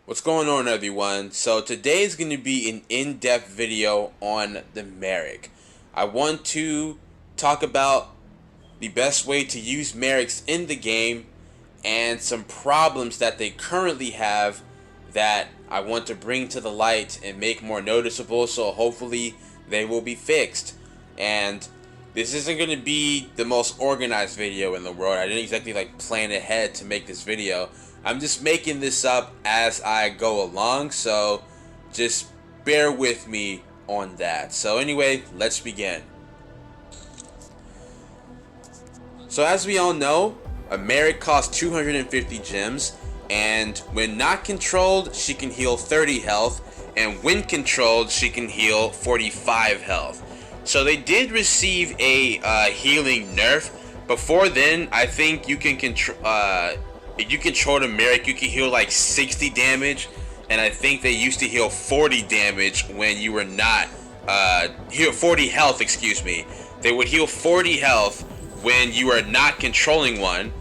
What's going on, everyone? So today is going to be an in-depth video on the Meric. I want to talk about the best way to use Merics in the game and some problems that they currently have that I want to bring to the light and make more noticeable, so hopefully they will be fixed. And this isn't going to be the most organized video in the world. I didn't exactly plan ahead to make this video. I'm just making this up as I go along, so just bear with me on that. So anyway, let's begin. So as we all know, a Meric costs 250 gems, and when not controlled, she can heal 30 health, and when controlled, she can heal 45 health. So they did receive a healing nerf. Before then, I think you can if you control the Meric, you can heal like 60 damage, and I think they used to heal 40 damage when you were not heal 40 health, excuse me. They would heal 40 health when you are not controlling one,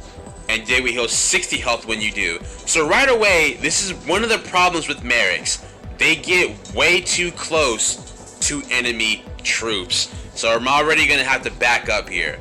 and they would heal 60 health when you do. So right away, this is one of the problems with Merics. They get way too close to enemy troops. So I'm already gonna have to back up here.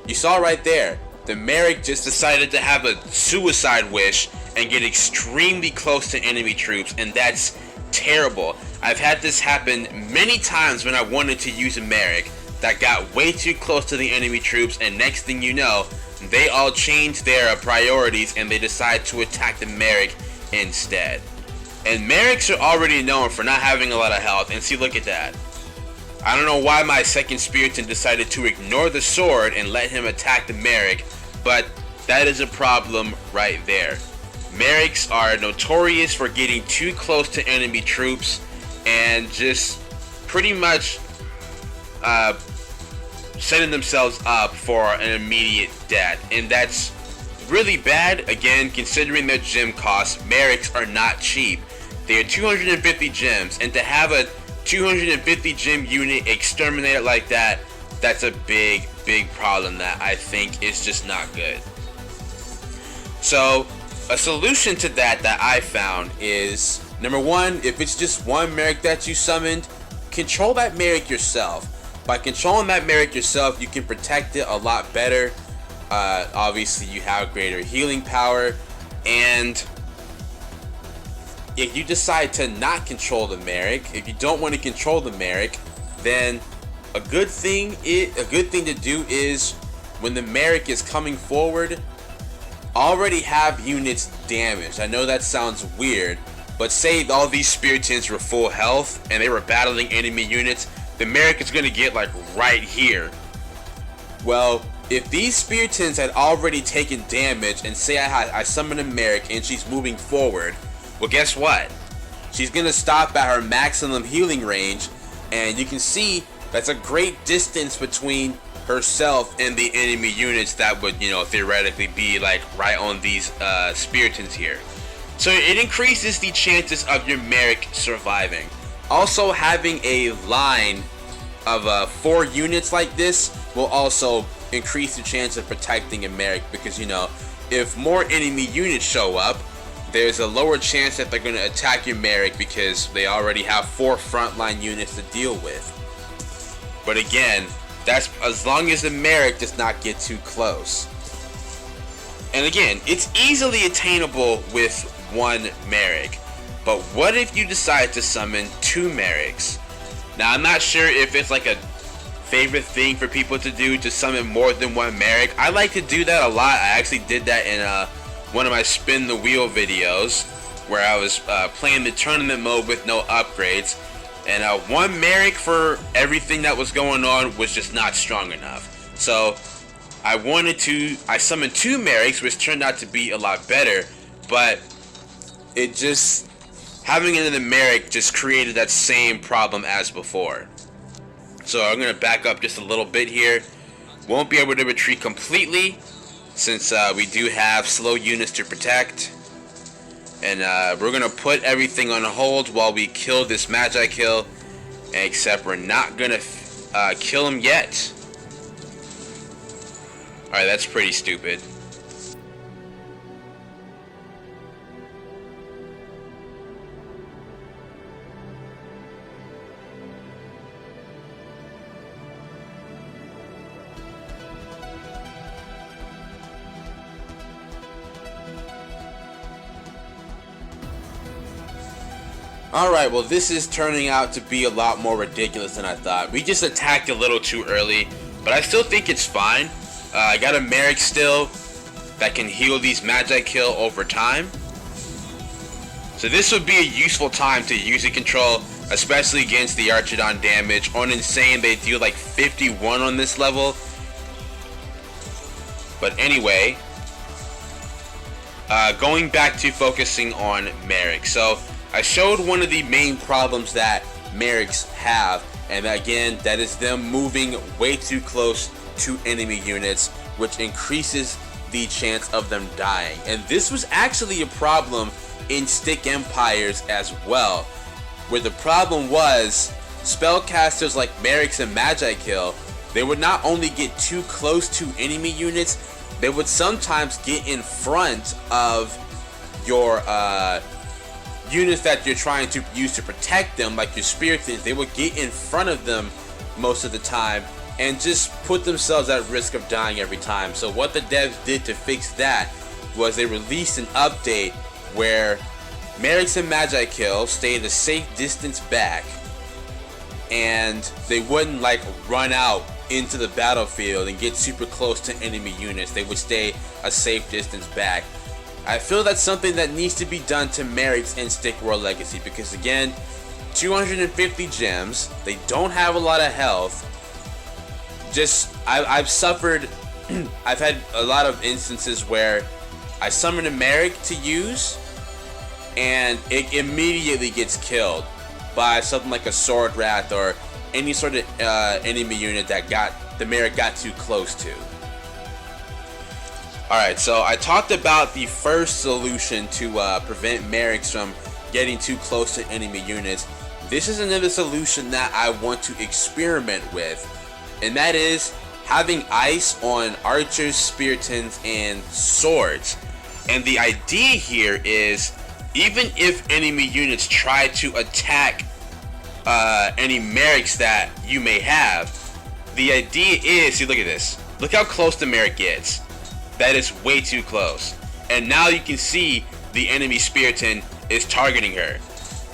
You saw right there, the Meric just decided to have a suicide wish and get extremely close to enemy troops, and that's terrible. I've had this happen many times when I wanted to use a Meric that got way too close to the enemy troops, and next thing you know, they all changed their priorities and they decide to attack the Meric instead. And Merics are already known for not having a lot of health, and see, look at that. I don't know why my second Spiriton decided to ignore the sword and let him attack the Meric, but that is a problem right there. Merics are notorious for getting too close to enemy troops and just pretty much setting themselves up for an immediate death, and that's really bad. Again, considering their gem costs, Merics are not cheap. They are 250 gems, and to have a 250 gem unit exterminated like that, that's a big problem that I think is just not good. So a solution to that I found is, number one, if it's just one Meric that you summoned, control that Meric yourself. By controlling that Meric yourself, you can protect it a lot better. Obviously you have greater healing power, and if you decide to not control the Meric, if you don't want to control the Meric, then a good thing to do is, when the Meric is coming forward, already have units damaged. I know that sounds weird, but say all these Spiritons were full health and they were battling enemy units, the Meric is going to get like right here. Well, if these Spiritons had already taken damage, and say I summon a Meric and she's moving forward, well, guess what? She's going to stop at her maximum healing range, and you can see that's a great distance between herself and the enemy units that would, theoretically be like right on these Spiritons here. So it increases the chances of your Meric surviving. Also, having a line of 4 units like this will also increase the chance of protecting a Meric, because if more enemy units show up, there's a lower chance that they're going to attack your Meric because they already have 4 frontline units to deal with. But again, that's as long as the Meric does not get too close. And again, it's easily attainable with one Meric. But what if you decide to summon 2 Merics? Now, I'm not sure if it's like a favorite thing for people to do, to summon more than one Meric. I like to do that a lot. I actually did that in one of my spin the wheel videos, where I was playing the tournament mode with no upgrades, and one Meric for everything that was going on was just not strong enough. So I summoned 2 Merics, which turned out to be a lot better, but having another Meric just created that same problem as before. So I'm going to back up just a little bit here. Won't be able to retreat completely, since we do have slow units to protect. And we're going to put everything on hold while we kill this Magi kill, except we're not going to kill him yet. Alright, that's pretty stupid. Alright, well this is turning out to be a lot more ridiculous than I thought. We just attacked a little too early, but I still think it's fine. I got a Meric still that can heal these Magi Kill over time. So this would be a useful time to use a control, especially against the Archidon damage. On Insane, they deal like 51 on this level. But anyway, going back to focusing on Merics. So I showed one of the main problems that Merics have, and again, that is them moving way too close to enemy units, which increases the chance of them dying. And this was actually a problem in Stick Empires as well, where the problem was spellcasters like Merics and Magi Kill, they would not only get too close to enemy units, they would sometimes get in front of your units that you're trying to use to protect them, like your Spiritans. They would get in front of them most of the time and just put themselves at risk of dying every time. So what the devs did to fix that was they released an update where Merics and Magi Kill stayed a safe distance back, and they wouldn't like run out into the battlefield and get super close to enemy units. They would stay a safe distance back. I feel that's something that needs to be done to Merics in Stick World Legacy, because again, 250 gems, they don't have a lot of health. I've suffered I've had a lot of instances where I summon a Meric to use and it immediately gets killed by something like a Sword Wrath or any sort of enemy unit that the Meric got too close to. Alright, so I talked about the first solution to prevent Merics from getting too close to enemy units. This is another solution that I want to experiment with, and that is having ice on archers, Spiritans, and swords. And the idea here is, even if enemy units try to attack any Merics that you may have, the idea is, see, look at this. Look how close the Meric gets. That is way too close. And now you can see the enemy Spiritan is targeting her.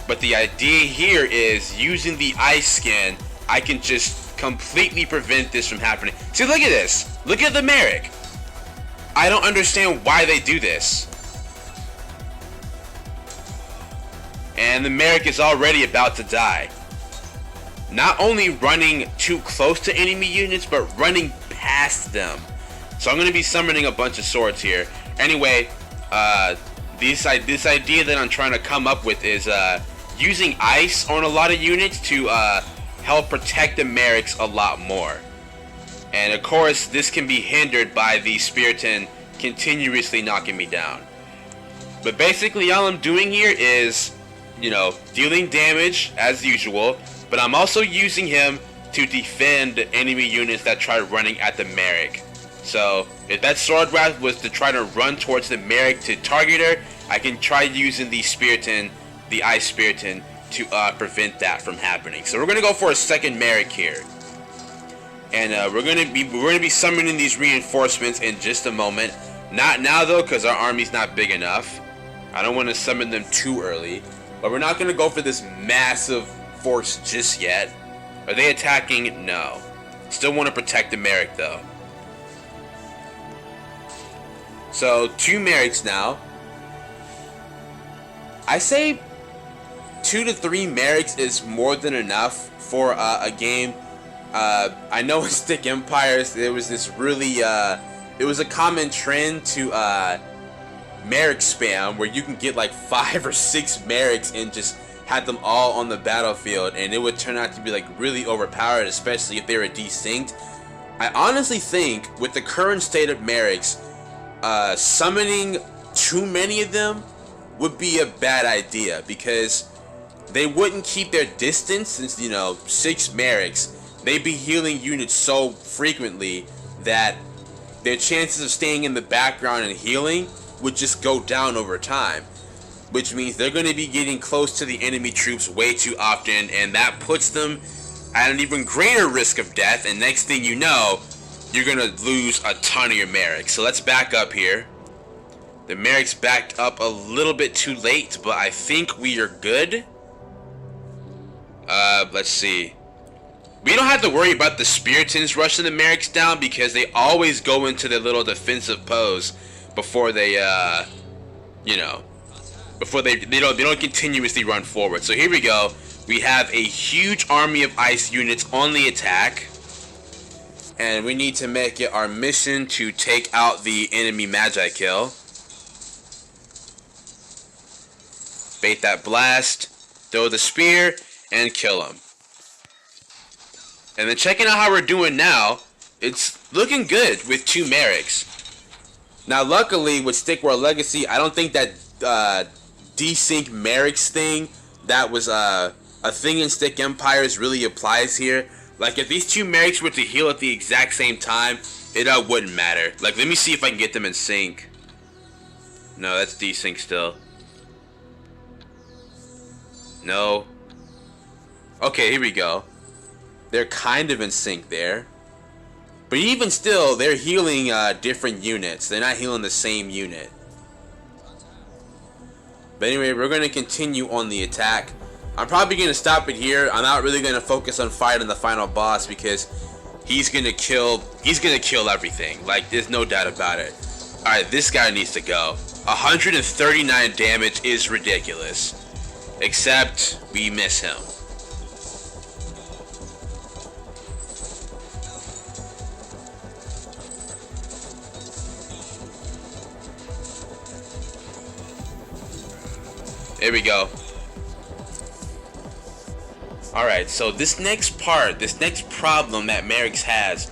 But the idea here is, using the ice skin, I can just completely prevent this from happening. See, look at this. Look at the Meric. I don't understand why they do this. And the Meric is already about to die. Not only running too close to enemy units, but running past them. So I'm going to be summoning a bunch of swords here. Anyway, this idea that I'm trying to come up with is using ice on a lot of units to help protect the Merics a lot more. And of course, this can be hindered by the Spiritan continuously knocking me down. But basically, all I'm doing here is, you know, dealing damage as usual, but I'm also using him to defend enemy units that try running at the Meric. So if that Sword Wrath was to try to run towards the Meric to target her, I can try using the Spiritan, the Ice Spiritan, to prevent that from happening. So we're gonna go for a second Meric here, and we're gonna be summoning these reinforcements in just a moment. Not now though, because our army's not big enough. I don't want to summon them too early, but we're not gonna go for this massive force just yet. Are they attacking? No. Still want to protect the Meric though. So 2 Merics now. I say 2 to 3 Merics is more than enough for a game. I know in Stick Empires there was this really it was a common trend to Meric spam, where you can get like 5 or 6 Merics and just have them all on the battlefield, and it would turn out to be like really overpowered, especially if they were desynced. I honestly think with the current state of Merics, summoning too many of them would be a bad idea, because they wouldn't keep their distance, since, you know, 6 Merics, they'd be healing units so frequently that their chances of staying in the background and healing would just go down over time, which means they're going to be getting close to the enemy troops way too often, and that puts them at an even greater risk of death, and next thing you know, you're going to lose a ton of your Merics. So let's back up here. The Merics backed up a little bit too late, but I think we are good. Let's see. We don't have to worry about the Spiritans rushing the Merics down because they always go into their little defensive pose before they, you know, before they don't continuously run forward. So here we go. We have a huge army of ice units on the attack, and we need to make it our mission to take out the enemy Magi kill. Bait that blast, throw the spear, and kill him. And then checking out how we're doing now, it's looking good with 2 Merics. Now luckily with Stick World Legacy, I don't think that desync Merics thing that was a thing in Stick Empires really applies here. Like if these 2 Merics were to heal at the exact same time, it wouldn't matter. Like let me see if I can get them in sync. No, that's desync still. No. Okay, here we go. They're kind of in sync there. But even still, they're healing different units. They're not healing the same unit. But anyway, we're going to continue on the attack. I'm probably going to stop it here. I'm not really going to focus on fighting the final boss because he's going to kill everything. Like, there's no doubt about it. Alright, this guy needs to go. 139 damage is ridiculous. Except, we miss him. There we go. Alright, so this next problem that Merics has,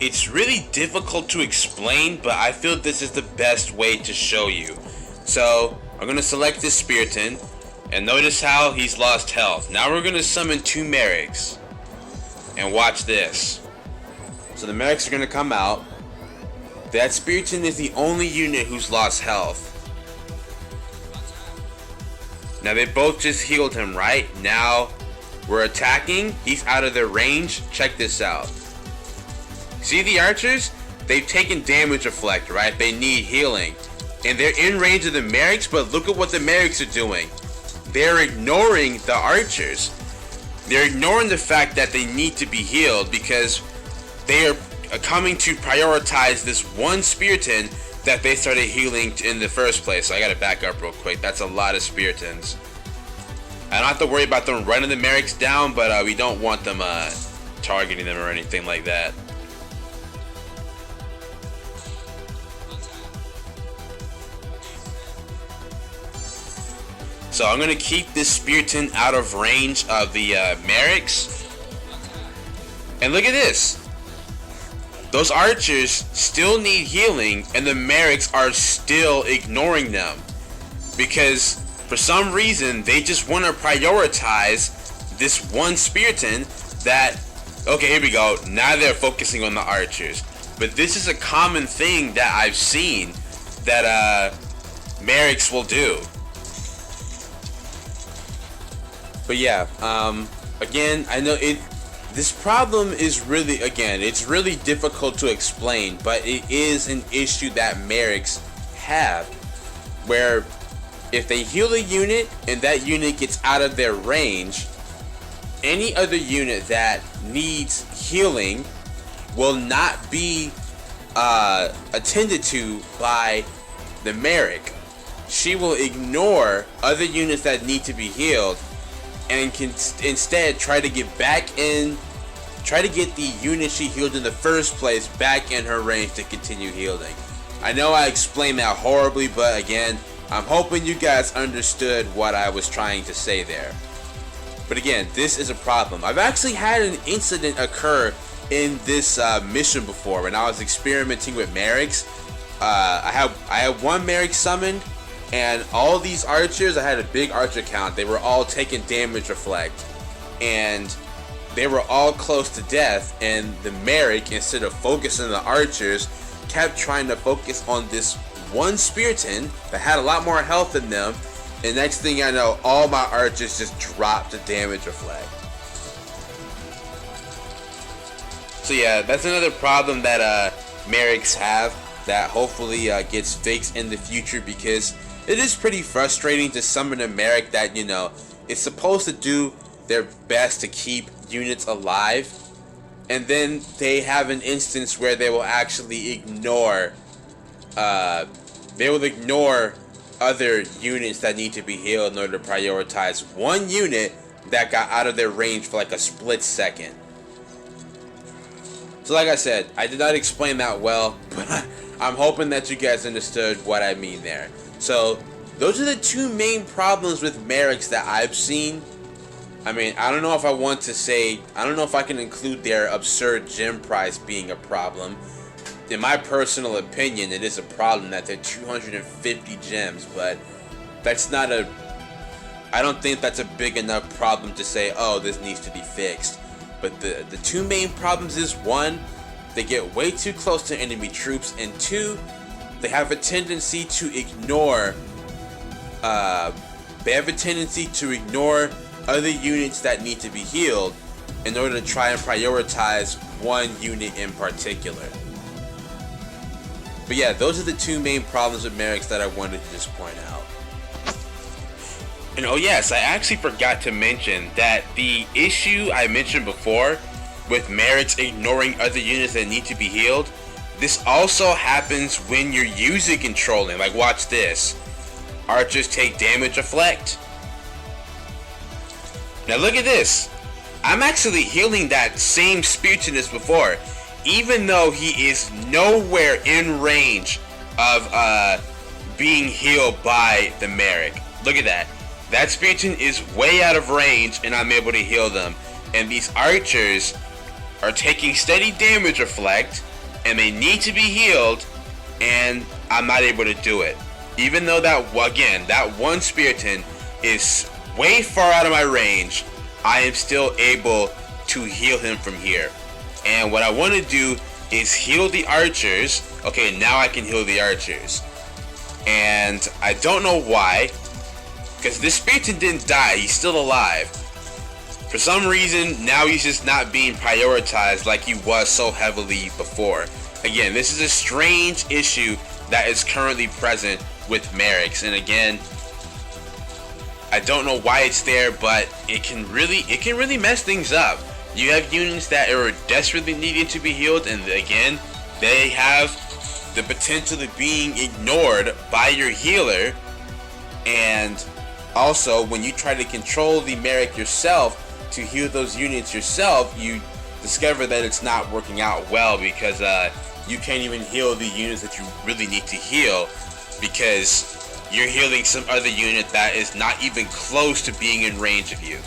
it's really difficult to explain, but I feel this is the best way to show you. So, I'm going to select this Spiriton, and notice how he's lost health. Now we're going to summon 2 Merics. And watch this. So the Merics are going to come out. That Spiriton is the only unit who's lost health. Now they both just healed him, right? Now we're attacking. He's out of their range. Check this out. See the archers? They've taken damage reflect, right? They need healing. And they're in range of the Merics, but look at what the Merics are doing. They're ignoring the archers. They're ignoring the fact that they need to be healed because they are coming to prioritize this one Spiriton that they started healing in the first place. So I gotta back up real quick. That's a lot of Spiritons. I don't have to worry about them running the Merics down, but we don't want them targeting them or anything like that. So I'm gonna keep this Spiriton out of range of the Merics. And look at this. Those archers still need healing, and the Merics are still ignoring them. Because for some reason, they just want to prioritize this one Spiriton that... Okay, here we go. Now they're focusing on the archers. But this is a common thing that I've seen that Merics will do. But yeah, again, I know this problem is really, again, it's really difficult to explain, but it is an issue that Merics have, where if they heal a unit and that unit gets out of their range, any other unit that needs healing will not be attended to by the Meric. She will ignore other units that need to be healed and can instead try to get the unit she healed in the first place back in her range to continue healing. I know I explained that horribly, but again, I'm hoping you guys understood what I was trying to say there. But again, this is a problem. I've actually had an incident occur in this mission before when I was experimenting with Merics. I had one Meric summoned, and all these archers, I had a big archer count, they were all taking damage reflect, and they were all close to death, and the Meric, instead of focusing on the archers, kept trying to focus on this one Spiriton that had a lot more health than them, and next thing I know, all my archers just dropped the damage reflect. So yeah, that's another problem that Merics have that hopefully gets fixed in the future, because it is pretty frustrating to summon a Meric that, you know, it's supposed to do their best to keep units alive, and then they have an instance where they will actually ignore other units that need to be healed in order to prioritize one unit that got out of their range for like a split second. So like I said, I did not explain that well, but I'm hoping that you guys understood what I mean there. So those are the two main problems with Merics that I've seen. I mean, I don't know if I can include their absurd gem price being a problem. In my personal opinion, it is a problem that they're 250 gems, but I don't think that's a big enough problem to say, oh, this needs to be fixed. But the two main problems is, one, they get way too close to enemy troops, and two, they have a tendency to ignore other units that need to be healed in order to try and prioritize one unit in particular. But yeah, those are the two main problems with Merics that I wanted to just point out. And oh yes, I actually forgot to mention that the issue I mentioned before with Merics ignoring other units that need to be healed, this also happens when you're using controlling. Like, watch this. Archers take damage reflect. Now look at this. I'm actually healing that same Spiriton as before, even though he is nowhere in range of being healed by the Meric. Look at that. That Spiriton is way out of range and I'm able to heal them. And these archers are taking steady damage reflect and they need to be healed, and I'm not able to do it. Even though that one Spiriton is way far out of my range, I am still able to heal him from here. And what I want to do is heal the archers. Okay, now I can heal the archers. And I don't know why, because this Spiriton didn't die, he's still alive. For some reason, now he's just not being prioritized like he was so heavily before. Again, this is a strange issue that is currently present with Merics. And again, I don't know why it's there, but it can really mess things up. You have units that are desperately needing to be healed, and again, they have the potential of being ignored by your healer. And also, when you try to control the Meric yourself to heal those units yourself, you discover that it's not working out well, because you can't even heal the units that you really need to heal, because you're healing some other unit that is not even close to being in range of you.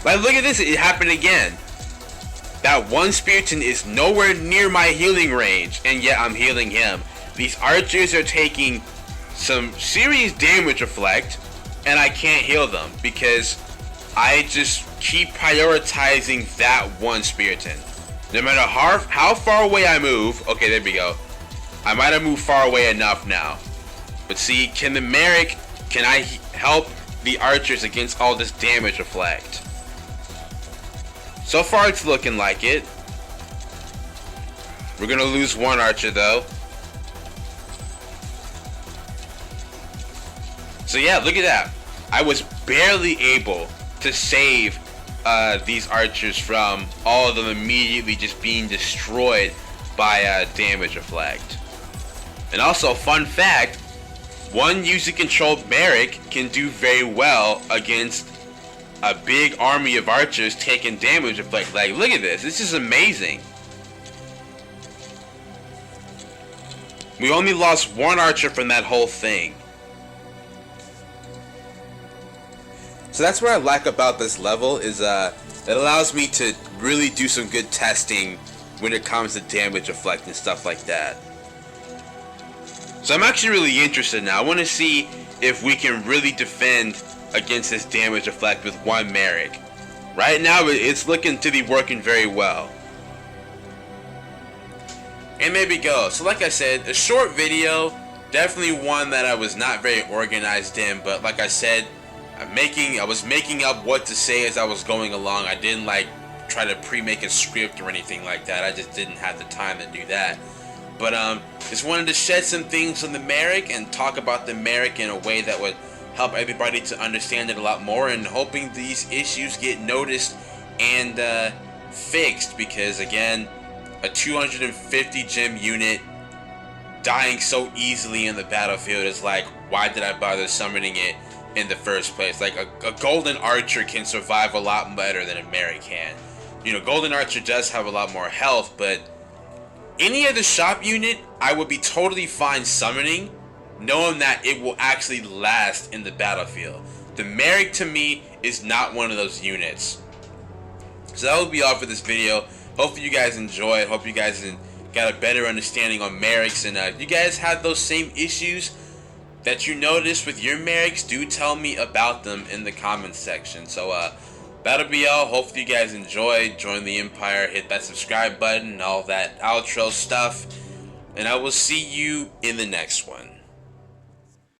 Like, look at this, it happened again. That one Spiriton is nowhere near my healing range, and yet I'm healing him. These archers are taking some serious damage reflect, and I can't heal them because I just keep prioritizing that one Spiriton. No matter how far away I move, okay, there we go. I might have moved far away enough now. But see, can I help the archers against all this damage reflect? So far it's looking like it. We're gonna lose one archer though. So yeah, look at that. I was barely able to save these archers from all of them immediately just being destroyed by damage reflect. And also, fun fact, one user controlled Meric can do very well against a big army of archers taking damage reflect. Like, look at this. This is amazing. We only lost one archer from that whole thing. So that's what I like about this level, is it allows me to really do some good testing when it comes to damage reflect and stuff like that. So I'm actually really interested now. I want to see if we can really defend against this damage reflect with one Meric. Right now it's looking to be working very well. And there we go. So like I said, a short video, definitely one that I was not very organized in, but like I said, I was making up what to say as I was going along. I didn't like try to pre-make a script or anything like that. I just didn't have the time to do that. But just wanted to shed some things on the Meric and talk about the Meric in a way that would help everybody to understand it a lot more, and hoping these issues get noticed and fixed, because again, a 250 gem unit dying so easily in the battlefield is like, why did I bother summoning it in the first place? Like, a golden archer can survive a lot better than a Meric can. You know, golden archer does have a lot more health, but any other shop unit I would be totally fine summoning, knowing that it will actually last in the battlefield. The Meric to me is not one of those units. So that will be all for this video. Hopefully you guys enjoy it. Hope you guys got a better understanding on Merics, and if you guys have those same issues that you noticed with your Merics, do tell me about them in the comments section. So that'll be all. Hopefully you guys enjoyed. Join the Empire, hit that subscribe button, all that outro stuff, and I will see you in the next one.